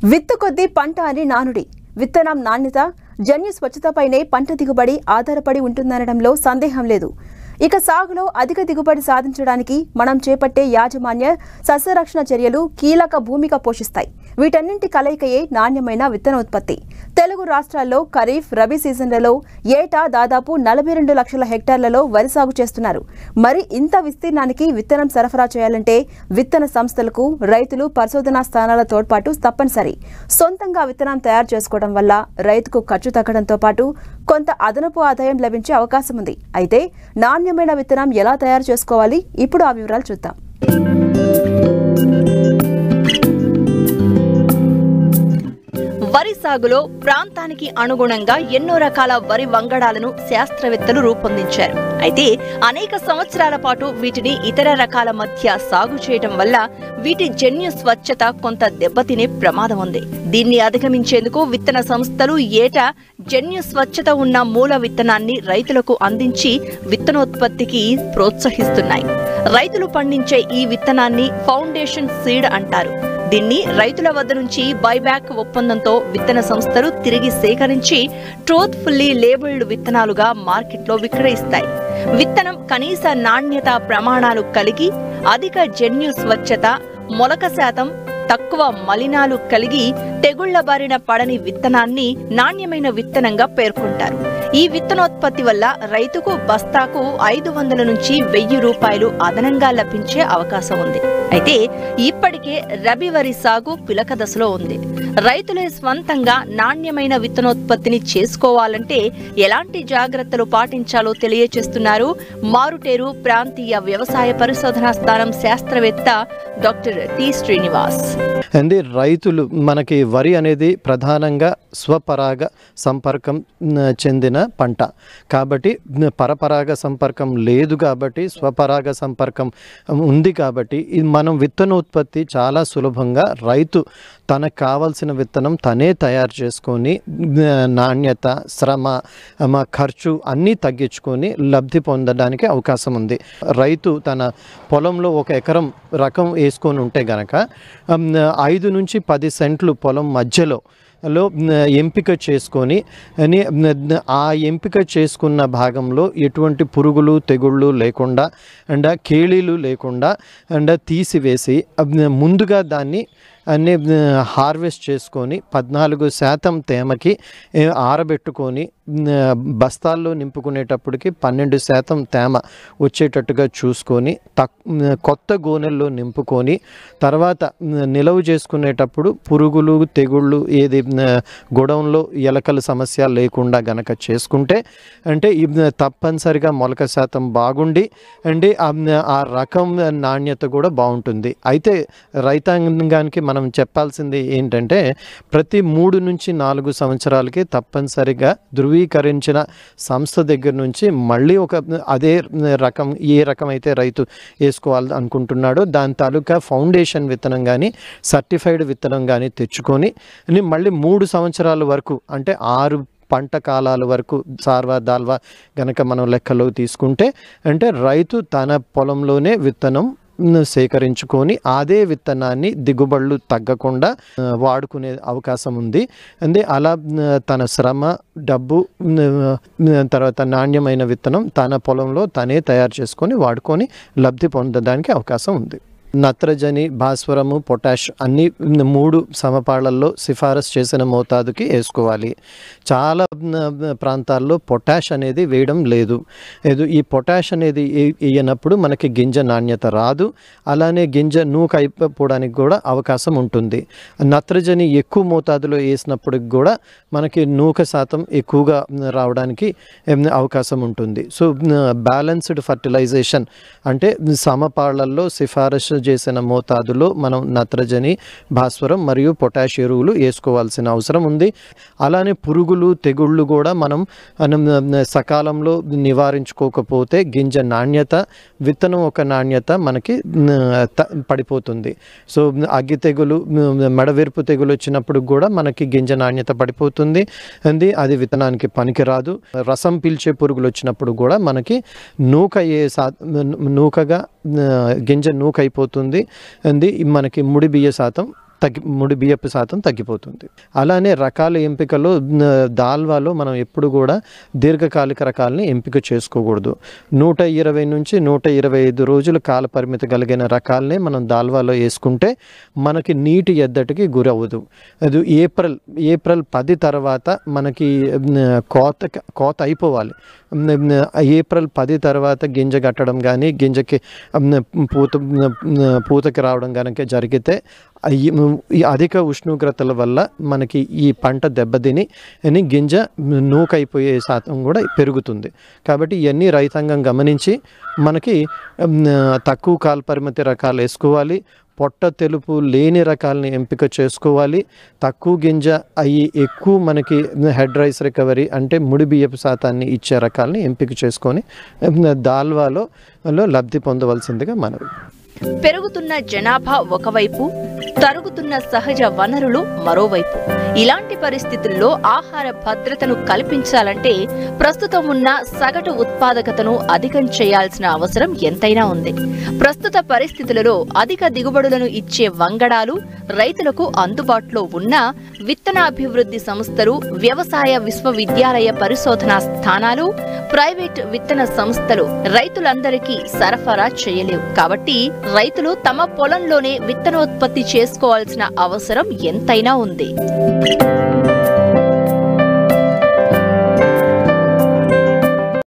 విత్తు కొద్ది పంట అని నానుడి. విత్తనం నాణ్యత, జన్యు స్వచ్ఛతపైనే పంట దిగుబడి ఆధారపడి ఉంటుందనడంలో సందేహం లేదు. ఇక సాగులో అధిక దిగుబడి సాధించడానికి మనం చేపట్టే యాజమాన్య సస్యరక్షణ చర్యలు కీలక భూమిక పోషిస్తాయి. వీటన్నింటి కలయికయే నాణ్యమైన విత్తనోత్పత్తి. తెలుగు రాష్ట్రాల్లో ఖరీఫ్, రబీ సీజన్లలో ఏటా దాదాపు 42 లక్షల హెక్టార్లలో వరి సాగు చేస్తున్నారు. మరి ఇంత విస్తీర్ణానికి విత్తనం సరఫరా చేయాలంటే విత్తన సంస్థలకు రైతులు పరిశోధనా స్థానాల తోడ్పాటు తప్పనిసరి. సొంతంగా విత్తనం తయారు చేసుకోవడం వల్ల రైతుకు ఖర్చు తగ్గడంతో పాటు కొంత అదనపు ఆదాయం లభించే అవకాశం ఉంది. అయితే నాణ్యమైన విత్తనం ఎలా తయారు చేసుకోవాలి? ఇప్పుడు ఆ వివరాలు చూద్దాం. వరి సాగులో ప్రాంతానికి అనుగుణంగా ఎన్నో రకాల వరి వంగడాలను శాస్త్రవేత్తలు రూపొందించారు. అయితే అనేక సంవత్సరాల పాటు వీటిని ఇతర రకాల మధ్య సాగు చేయడం వల్ల వీటి జన్యు స్వచ్ఛత కొంత దెబ్బతినే ప్రమాదం ఉంది. దీన్ని అధిగమించేందుకు విత్తన సంస్థలు ఏటా జన్యు స్వచ్ఛత ఉన్న మూల విత్తనాన్ని రైతులకు అందించి విత్తనోత్పత్తికి ప్రోత్సహిస్తున్నాయి. రైతులు పండించే ఈ విత్తనాన్ని ఫౌండేషన్ సీడ్ అంటారు. దీన్ని రైతుల వద్ద నుంచి బైబ్యాక్ ఒప్పందంతో విత్తన సంస్థలు తిరిగి సేకరించి ట్రూత్ఫుల్లీ లేబుల్డ్ విత్తనాలుగా మార్కెట్లో విక్రయిస్తాయి. విత్తనం కనీస నాణ్యత ప్రమాణాలు కలిగి అధిక జన్యు స్వచ్ఛత, మొలక శాతం, తక్కువ మలినాలు కలిగి తెగుళ్ల బారిన పడని విత్తనాన్ని నాణ్యమైన విత్తనంగా పేర్కొంటారు. ఈ విత్తనోత్పత్తి వల్ల రైతుకు బస్తాకు 500 నుంచి 1000 రూపాయలు అదనంగా లభించే అవకాశం ఉంది. అయితే ఇప్పటికే రబీ వరి సాగు పిలక దశలో ఉంది. రైతులే స్వంతంగా నాణ్యమైన విత్తనోత్పత్తిని చేసుకోవాలంటే ఎలాంటి జాగ్రత్తలు పాటించాలో తెలియచేస్తున్నారు మారుటేరు ప్రాంతీయ వ్యవసాయ పరిశోధనా స్థానం శాస్త్రవేత్త డాక్టర్ టి శ్రీనివాస్. రైతులు మనకి వరి అనేది ప్రధానంగా స్వపరాగ సంపర్కం చెందిన పంట కాబట్టి పరపరాగ సంపర్కం లేదు కాబట్టి స్వపరాగ సంపర్కం ఉంది కాబట్టి మనం విత్తనోత్పత్తి చాలా సులభంగా రైతు తనకు కావాల్సిన విత్తనం తనే తయారు చేసుకొని నాణ్యత, శ్రమ, ఖర్చు అన్నీ తగ్గించుకొని లబ్ధి పొందడానికి అవకాశం ఉంది. రైతు తన పొలంలో 1 ఎకరం రకం వేసుకొని ఉంటే గనక 5 నుంచి 10 సెంట్లు పొలం మధ్యలో ఎంపిక చేసుకొని ఆ ఎంపిక చేసుకున్న భాగంలో ఎటువంటి పురుగులు, తెగుళ్ళు లేకుండా అండ్ కేళీలు లేకుండా అండ్ తీసివేసి ముందుగా దాన్ని అన్నీ హార్వెస్ట్ చేసుకొని 14% తేమకి ఆరబెట్టుకొని బస్తాల్లో నింపుకునేటప్పటికి 12% తేమ వచ్చేటట్టుగా చూసుకొని కొత్త గోనెల్లో నింపుకొని తర్వాత నిలవ చేసుకునేటప్పుడు పురుగులు, తెగుళ్ళు ఏది గొడౌన్లో ఎలకల సమస్య లేకుండా గనక చేసుకుంటే అంటే తప్పనిసరిగా మొలక శాతం బాగుండి అంటే ఆ రకం నాణ్యత కూడా బాగుంటుంది. అయితే రైతాంగానికి మనం చెప్పాల్సింది ఏంటంటే ప్రతి 3 నుంచి 4 సంవత్సరాలకి తప్పనిసరిగా ధృవీకరించిన సంస్థ దగ్గర నుంచి మళ్ళీ అదే రకం ఏ రకం అయితే రైతు వేసుకోవాలి అనుకుంటున్నాడో దాని తాలూకా ఫౌండేషన్ విత్తనం కానీ సర్టిఫైడ్ విత్తనం కానీ తెచ్చుకొని మళ్ళీ 3 సంవత్సరాల వరకు అంటే 6 పంట కాలాల వరకు సార్వా దాల్వా గనక మనం లెక్కలో తీసుకుంటే అంటే రైతు తన పొలంలోనే విత్తనం సేకరించుకొని అదే విత్తనాన్ని దిగుబడులు తగ్గకుండా వాడుకునే అవకాశం ఉంది. అలా తన శ్రమ, డబ్బు, తర్వాత నాణ్యమైన విత్తనం తన పొలంలో తనే తయారు చేసుకొని వాడుకొని లబ్ధి పొందడానికి అవకాశం ఉంది. నత్రజని, భాస్వరము, పొటాష్ అన్ని 3 సమపాళ్లలో సిఫారసు చేసిన మోతాదుకి వేసుకోవాలి. చాలా ప్రాంతాల్లో పొటాష్ అనేది వేయడం లేదు. ఈ పొటాష్ అనేది వేయనప్పుడు మనకి గింజ నాణ్యత రాదు, అలానే గింజ నూక అయిపోవడానికి కూడా అవకాశం ఉంటుంది. నత్రజని ఎక్కువ మోతాదులో వేసినప్పటికి కూడా మనకి నూక శాతం ఎక్కువగా రావడానికి అవకాశం ఉంటుంది. సో బ్యాలెన్స్డ్ ఫర్టిలైజేషన్ అంటే సమపాళ్లలో సిఫారసు చేసిన మోతాదులో మనం నత్రజని, భాస్వరం మరియు పొటాష్ ఎరువులు వేసుకోవాల్సిన అవసరం ఉంది. అలానే పురుగులు, తెగుళ్ళు కూడా మనం సకాలంలో నివారించుకోకపోతే గింజ నాణ్యత, విత్తనం ఒక నాణ్యత మనకి పడిపోతుంది. సో అగ్గి తెగులు, మెడవిరుపు తెగులు వచ్చినప్పుడు కూడా మనకి గింజ నాణ్యత పడిపోతుంది. అది విత్తనానికి పనికిరాదు. రసం పీల్చే పురుగులు వచ్చినప్పుడు కూడా మనకి నూకగా గింజ నూక అయిపోతుంది. మనకి ముడి బియ్య శాతం ముడి బియ్యపు శాతం తగ్గిపోతుంది. అలానే రకాల ఎంపికలో దాల్వాలో మనం ఎప్పుడు కూడా దీర్ఘకాలిక రకాలని ఎంపిక చేసుకోకూడదు. 120 నుంచి 125 రోజులు కాల పరిమితి కలిగిన రకాలనే మనం దాల్వాలో వేసుకుంటే మనకి నీటి ఎద్దటికి గురవ్వదు. అది ఏప్రిల్ 10 తర్వాత మనకి కోత అయిపోవాలి. ఏప్రిల్ 10 తర్వాత గింజ కట్టడం కానీ గింజకి పూతకి రావడం కనుక జరిగితే ఈ అధిక ఉష్ణోగ్రతల వల్ల మనకి ఈ పంట దెబ్బతిని గింజ నూకైపోయే శాతం కూడా పెరుగుతుంది. కాబట్టి ఇవన్నీ రైతాంగం గమనించి మనకి తక్కువ కాల పరిమితి రకాలు వేసుకోవాలి. పొట్ట తెలుపు లేని రకాలని ఎంపిక చేసుకోవాలి. తక్కువ గింజ అయ్యి ఎక్కువ మనకి హెడ్ రైస్ రికవరీ అంటే ముడి బియ్యపు శాతాన్ని ఇచ్చే రకాలని ఎంపిక చేసుకొని దాల్వాలో లబ్ధి పొందవలసిందిగా మనవి. పెరుగుతున్న జనాభా ఒకవైపు, తరుగుతున్న సహజ వనరులు మరోవైపు. ఇలాంటి పరిస్థితుల్లో ఆహార భద్రతను కల్పించాలంటే ప్రస్తుతం ఉన్న సగటు ఉత్పాదకతను అధికం చేయాల్సిన అవసరం ఎంతైనా ఉంది. ప్రస్తుత పరిస్థితులలో అధిక దిగుబడులను ఇచ్చే వంగడాలు రైతులకు అందుబాటులో ఉన్న విత్తనాభివృద్ధి సంస్థలు, వ్యవసాయ విశ్వవిద్యాలయ పరిశోధనా స్థానాలు, ప్రైవేట్ విత్తన సంస్థలు రైతులందరికీ సరఫరా చేయలేవు. కాబట్టి రైతులు తమ పొలంలోనే విత్తనోత్పత్తి చేసుకోవాల్సిన అవసరం ఎంతైనా ఉంది.